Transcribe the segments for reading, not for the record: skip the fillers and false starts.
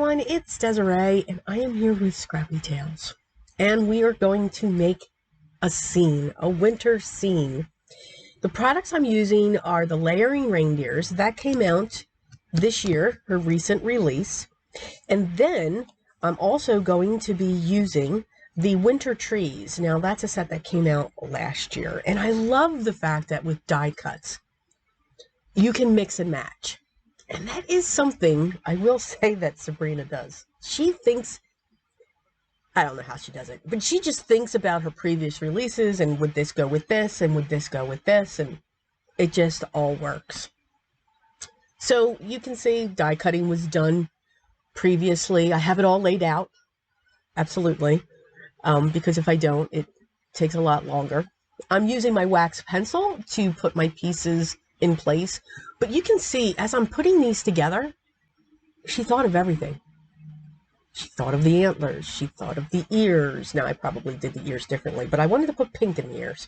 everyone, it's Desiree, and I am here with Scrappy Tales. And we are going to make a scene, a winter scene. The products I'm using are the Layering Reindeers. That came out this year, her recent release. And then I'm also going to be using the Winter Trees. Now, that's a set that came out last year. And I love the fact that with die cuts, you can mix and match. And that is something I will say that Sabrina does. She thinks, I don't know how she does it, but she just thinks about her previous releases and would this go with this and would this go with this, and it just all works. So you can see die cutting was done previously. I have it all laid out, absolutely, because if I don't, it takes a lot longer. I'm using my wax pencil to put my pieces in place, but you can see as I'm putting these together, she thought of everything. She thought of the antlers, she thought of the ears. Now I probably did the ears differently, but I wanted to put pink in the ears.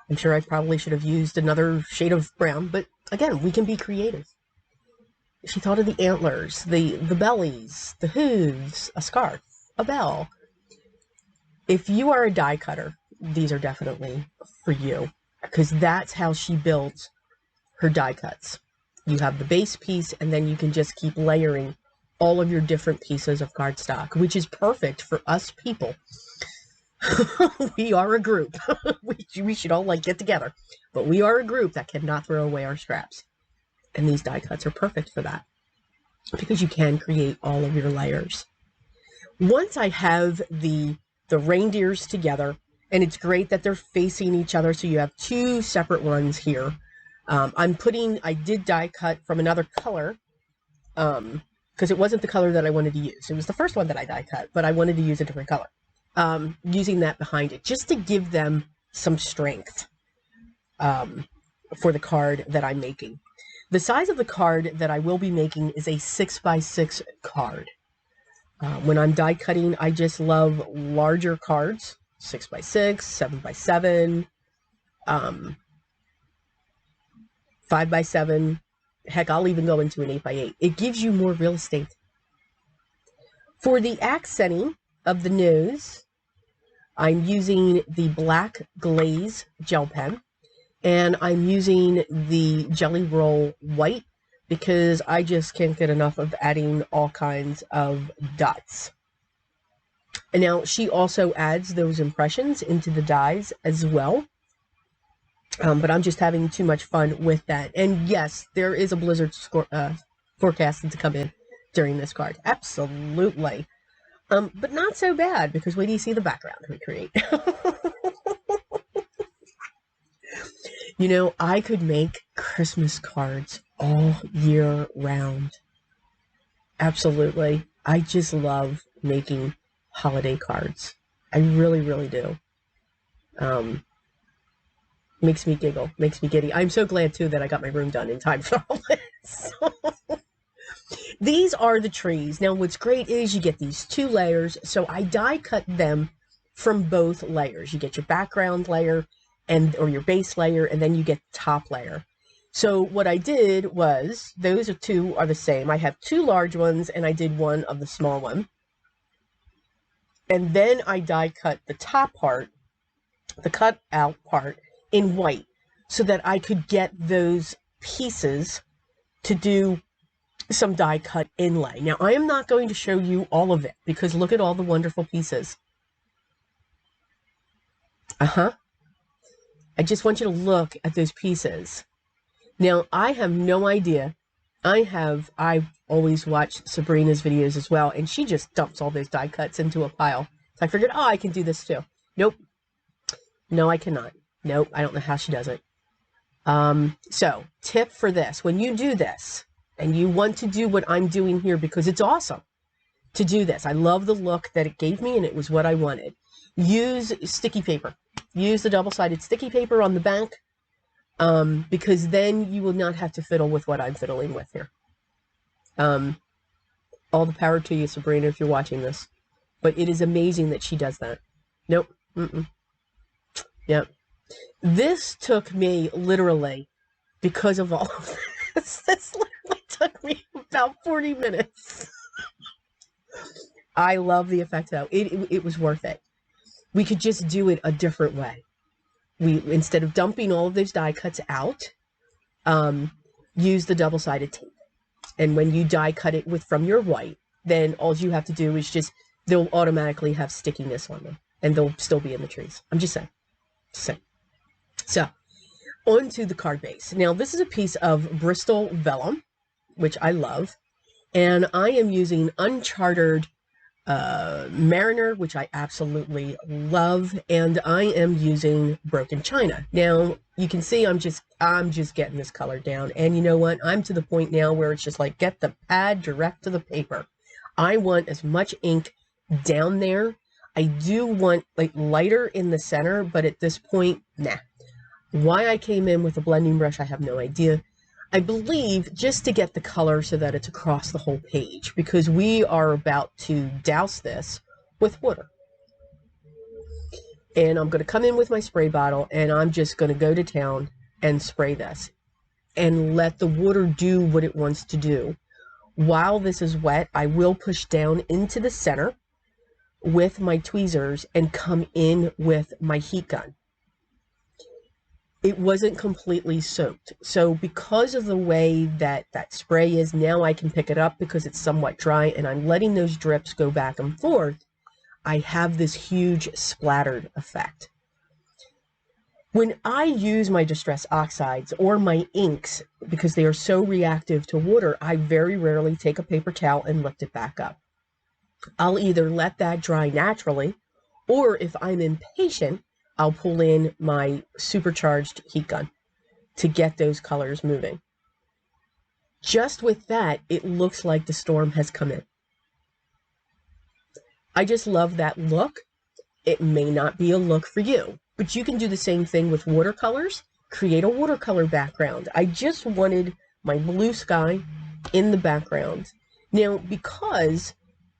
I'm sure I probably should have used another shade of brown, but again, we can be creative. She thought of the antlers, the bellies, the hooves, a scarf, a bell. If you are a die cutter, these are definitely for you, because that's how she builds her die cuts. You have the base piece, and then you can just keep layering all of your different pieces of cardstock, which is perfect for us people. We are a group. we should all get together, but we are a group that cannot throw away our scraps, and these die cuts are perfect for that because you can create all of your layers. Once I have the reindeers together, and it's great that they're facing each other, so you have two separate ones here. I did die cut from another color, because it wasn't the color that I wanted to use. It was the first one that I die cut, but I wanted to use a different color. Using that behind it, just to give them some strength for the card that I'm making. The size of the card that I will be making is a 6x6 card. When I'm die cutting, I just love larger cards, 6x6, 7x7, 5x7. Heck, I'll even go into an 8x8. It gives you more real estate. For the accenting of the nose, I'm using the black glaze gel pen, and I'm using the Jelly Roll white because I just can't get enough of adding all kinds of dots. And now she also adds those impressions into the dies as well. But I'm just having too much fun with that. And yes, there is a blizzard forecasted to come in during this card. Absolutely. But not so bad, because wait till you see the background we create. You know, I could make Christmas cards all year round. Absolutely. I just love making holiday cards. I really, really do. Makes me giggle, makes me giddy. I'm so glad, too, that I got my room done in time for all this. These are the trees. Now, what's great is you get these two layers, so I die cut them from both layers. You get your background layer or your base layer, and then you get the top layer. So what I did was, those two are the same. I have two large ones, and I did one of the small one. And then I die cut the top part, the cut out part, in white, so that I could get those pieces to do some die cut inlay. Now, I am not going to show you all of it, because look at all the wonderful pieces. I just want you to look at those pieces. Now, I have no idea. I've always watched Sabrina's videos as well, and she just dumps all those die cuts into a pile. So I figured, oh, I can do this too. Nope. No, I cannot. Nope, I don't know how she does it. So, tip for this. When you do this, and you want to do what I'm doing here, because it's awesome to do this. I love the look that it gave me, and it was what I wanted. Use sticky paper. Use the double-sided sticky paper on the back, because then you will not have to fiddle with what I'm fiddling with here. All the power to you, Sabrina, if you're watching this. But it is amazing that she does that. Nope. Yep. This took me literally, because of all of this, this literally took me about 40 minutes. I love the effect though. It was worth it. We could just do it a different way. Instead of dumping all of those die cuts out, use the double-sided tape. And when you die cut it from your white, then all you have to do is they'll automatically have stickiness on them, and they'll still be in the trees. I'm just saying. So, onto the card base. Now, this is a piece of Bristol vellum, which I love, and I am using Uncharted Mariner, which I absolutely love, and I am using Broken China. Now, you can see I'm just getting this color down, and you know what? I'm to the point now where it's just like, get the pad direct to the paper. I want as much ink down there. I do want like lighter in the center, but at this point, nah. Why I came in with a blending brush, I have no idea. I believe just to get the color so that it's across the whole page, because we are about to douse this with water. And I'm going to come in with my spray bottle, and I'm just going to go to town and spray this and let the water do what it wants to do. While this is wet, I will push down into the center with my tweezers and come in with my heat gun. It wasn't completely soaked. So because of the way that spray is, now I can pick it up because it's somewhat dry, and I'm letting those drips go back and forth. I have this huge splattered effect. When I use my distress oxides or my inks, because they are so reactive to water, I very rarely take a paper towel and lift it back up. I'll either let that dry naturally, or if I'm impatient, I'll pull in my supercharged heat gun to get those colors moving. Just with that, it looks like the storm has come in. I just love that look. It may not be a look for you, but you can do the same thing with watercolors. Create a watercolor background. I just wanted my blue sky in the background. Now, because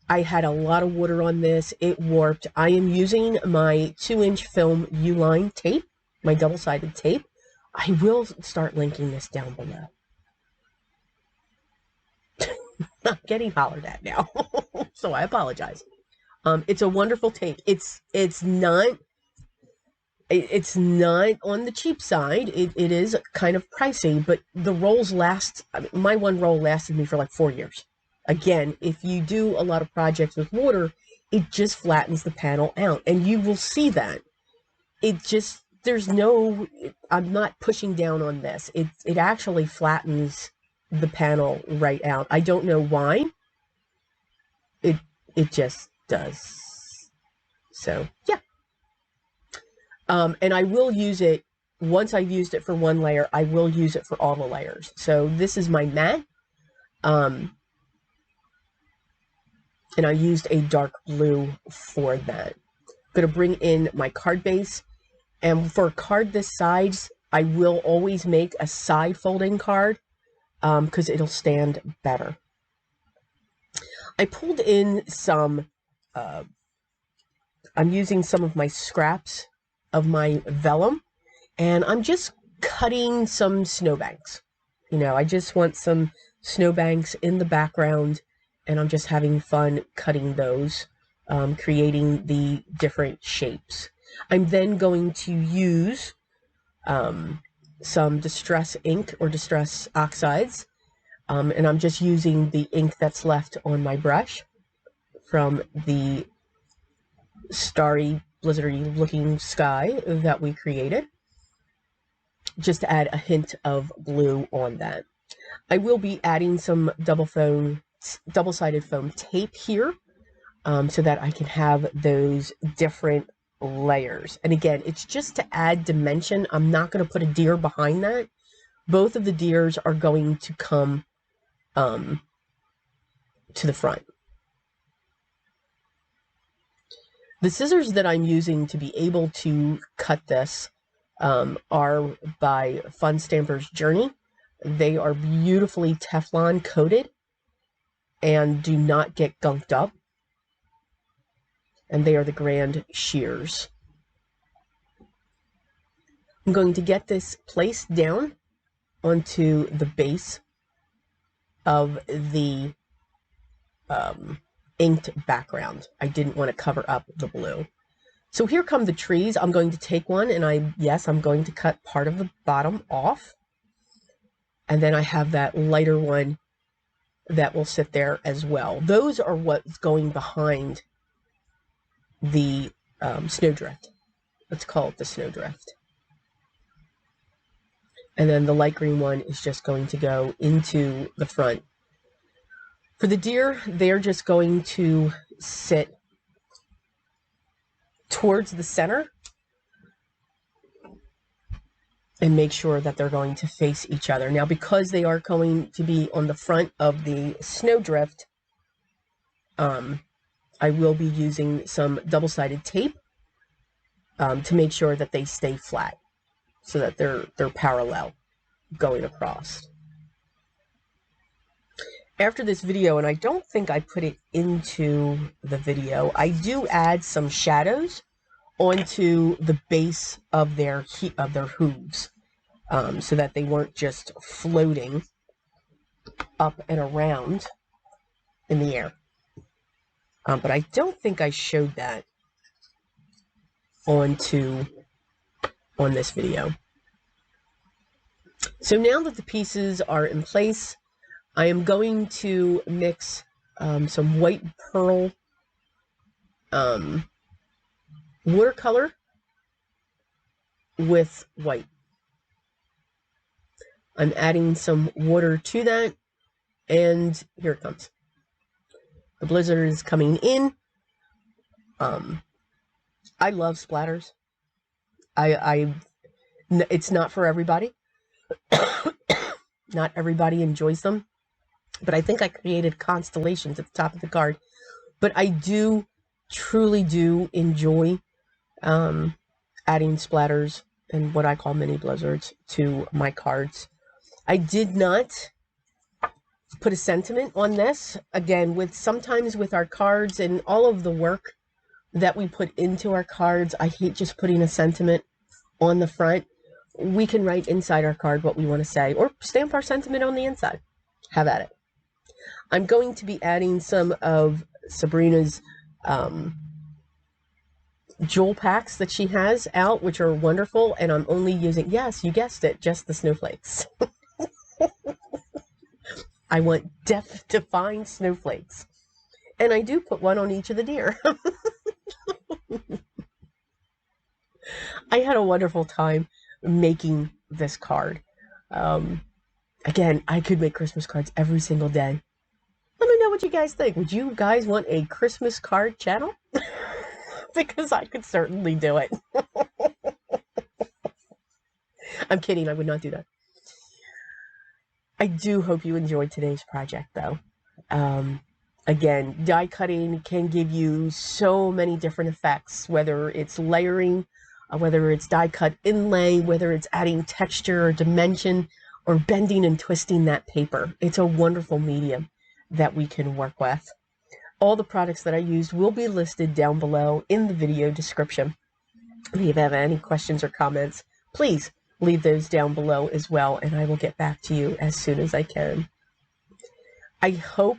I had a lot of water on this, it warped. I am using my 2-inch film U-line tape, my double-sided tape. I will start linking this down below. I'm getting hollered at now, so I apologize. It's a wonderful tape. It's not on the cheap side. It is kind of pricey, but the rolls last. I mean, my one roll lasted me for like 4 years. Again, if you do a lot of projects with water, it just flattens the panel out, and you will see that. I'm not pushing down on this. It actually flattens the panel right out. I don't know why. It just does. So, yeah. And I will use it, once I've used it for one layer, I will use it for all the layers. So this is my matte. And I used a dark blue for that. I'm going to bring in my card base. And for a card this size, I will always make a side folding card because it'll stand better. I pulled in some, I'm using some of my scraps of my vellum, and I'm just cutting some snowbanks. You know, I just want some snowbanks in the background, and I'm just having fun cutting those, creating the different shapes. I'm then going to use some distress ink or distress oxides, and I'm just using the ink that's left on my brush from the starry, blizzardy looking sky that we created, just to add a hint of blue on that. I will be adding some double-sided foam tape here so that I can have those different layers. And again, it's just to add dimension. I'm not going to put a deer behind that. Both of the deers are going to come to the front. The scissors that I'm using to be able to cut this are by Fun Stamper's Journey. They are beautifully Teflon coated and do not get gunked up. And they are the Grand Shears. I'm going to get this placed down onto the base of the inked background. I didn't want to cover up the blue. So here come the trees. I'm going to take one and I'm going to cut part of the bottom off. And then I have that lighter one that will sit there as well. Those are what's going behind the snowdrift. Let's call it the snowdrift. And then the light green one is just going to go into the front. For the deer, they're just going to sit towards the center and make sure that they're going to face each other. Now, because they are going to be on the front of the snowdrift, I will be using some double-sided tape to make sure that they stay flat so that they're parallel going across. After this video, and I don't think I put it into the video, I do add some shadows onto the base of their hooves, so that they weren't just floating up and around in the air. But I don't think I showed that on this video. So now that the pieces are in place, I am going to mix some white pearl watercolor with white. I'm adding some water to that, and here it comes. The blizzard is coming in. I love splatters. It's not for everybody. Not everybody enjoys them. But I think I created constellations at the top of the card. But I truly do enjoy adding splatters and what I call mini blizzards to my cards. I did not put a sentiment on this. Again, sometimes with our cards and all of the work that we put into our cards, I hate just putting a sentiment on the front. We can write inside our card what we want to say, or stamp our sentiment on the inside. Have at it. I'm going to be adding some of Sabrina's jewel packs that she has out, which are wonderful, and I'm only using, yes, you guessed it, just the snowflakes. I want defined snowflakes. And I do put one on each of the deer. I had a wonderful time making this card. Again, I could make Christmas cards every single day. Let me know what you guys think. Would you guys want a Christmas card channel? Because I could certainly do it. I'm kidding. I would not do that. I do hope you enjoyed today's project, though. Again, die cutting can give you so many different effects, whether it's layering, whether it's die cut inlay, whether it's adding texture or dimension, or bending and twisting that paper. It's a wonderful medium that we can work with. All the products that I used will be listed down below in the video description. If you have any questions or comments, please leave those down below as well, and I will get back to you as soon as I can. I hope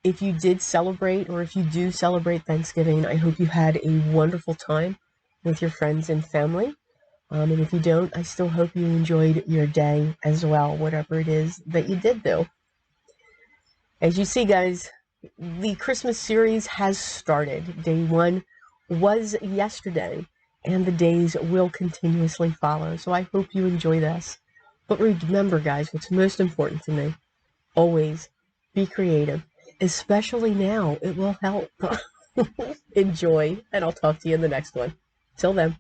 if you did celebrate, or if you do celebrate Thanksgiving, I hope you had a wonderful time with your friends and family. And if you don't, I still hope you enjoyed your day as well, whatever it is that you did do. As you see, guys, the Christmas series has started. Day 1 was yesterday, and the days will continuously follow. So I hope you enjoy this. But remember, guys, what's most important to me, always be creative. Especially now, it will help. Enjoy, and I'll talk to you in the next one. Till then.